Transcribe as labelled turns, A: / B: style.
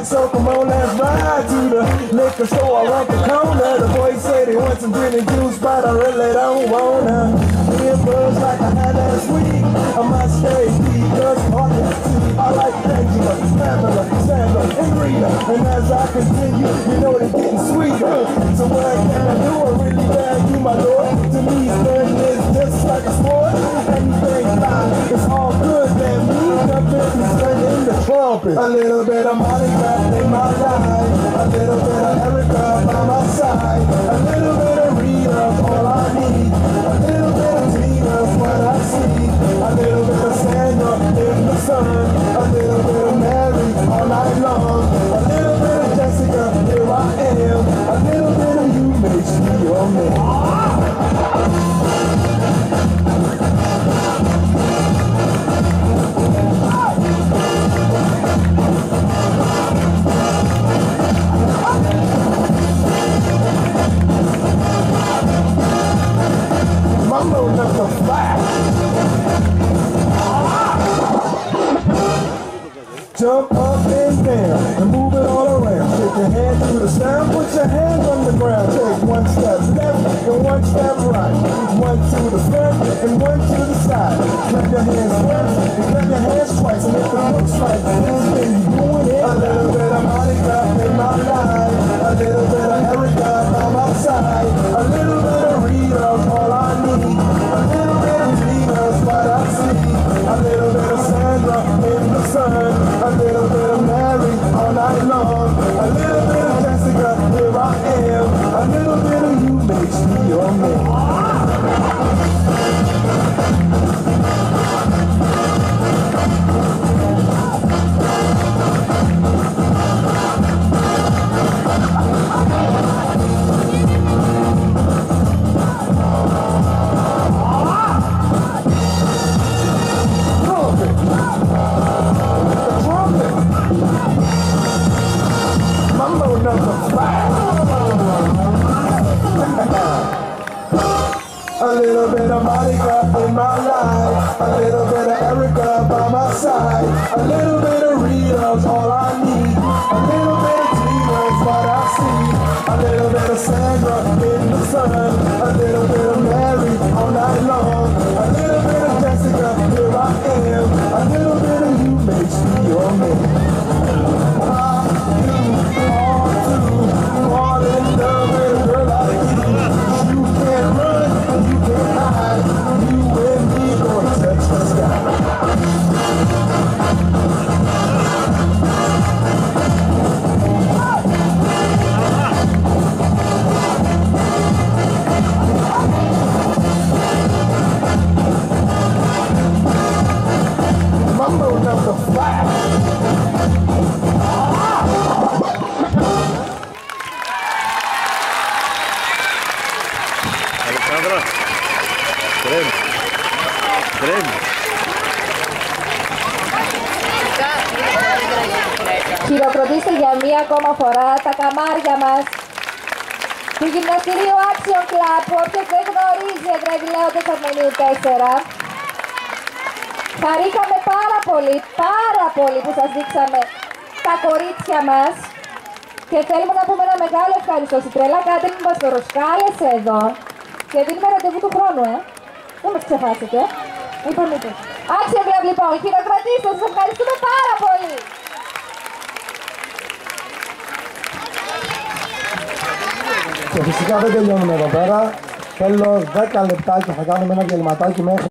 A: So come on, let's ride to the liquor store around the corner. The boys say they want some gin and juice, but I really don't wanna. Me and Buzz like I had last week. I must stay deep, cause partners too. I like Angela, Pamela, Sandra, and Rita. And as I continue, you know they're getting sweeter. So what can I do? I really bad you, my lord. To me, flirting is just like a sport. Anything fine, it's all good. That means nothing is turning the trumpet. A little bit of Monica in my life, a little bit of Erica by my side, a little bit of Rita, all I need, a little bit of Tina's what I see, a little bit of Sandra in the sun, a little bit of Mary all night long, a little bit of Jessica, here I am, a little bit of you makes me your man. Mambo number 5. Jump up and down and move it all around. Shake your hand to the sound, put your hands on the ground. Take one step left and one step right. One to the front and one to the side. Clap your hands once and clap your hands twice. And if it looks like this, then you're doing it. A little bit of Monica in my life, a little bit of Erica by my side, a little bit of Rita, all I need, a little bit of Tina's what I see, a little bit of Sandra in the sun, a little bit of Mary all night long, a little bit of Jessica, here I am, a little bit of you makes me your man. Mambo number 5. A little bit of Monica in my life, a little bit of Erica by my side, a little bit of Rita's all I need, a little bit of Tina's what I see, a little bit of Sandra in the sun, a little bit of Mary all night long, a little bit of Jessica, here I am, a little bit of you makes me your man. Fall in love with a girl like you. You can't run, you can't hide. You and me gonna touch the sky. Mambo number 5.
B: Αλεξάνδρα, τρέμει.
C: Χειροκροτήστε για μία ακόμα φορά τα καμάρια μας του γυμναστηρίου Action Club, που όποιος δεν γνωρίζει Εγγραφή Λέοντες Αρμενίου 4. Χαρήκαμε πάρα πολύ που σας δείξαμε τα κορίτσια μας και θέλουμε να πούμε ένα μεγάλο ευχαριστώ στην Τρέλα Κάτριν Παστοροσκάλες εδώ και δίνουμε ραντεβού του χρόνου, δεν μας ξεχάσετε. Είπαμε το. Action Club λοιπόν, χειροκροτήστε, σας ευχαριστούμε πάρα πολύ.
A: Και φυσικά δεν τελειώνουμε εδώ πέρα. Θέλω 10 λεπτάκια, θα κάνουμε ένα διαλυματάκι μέχρι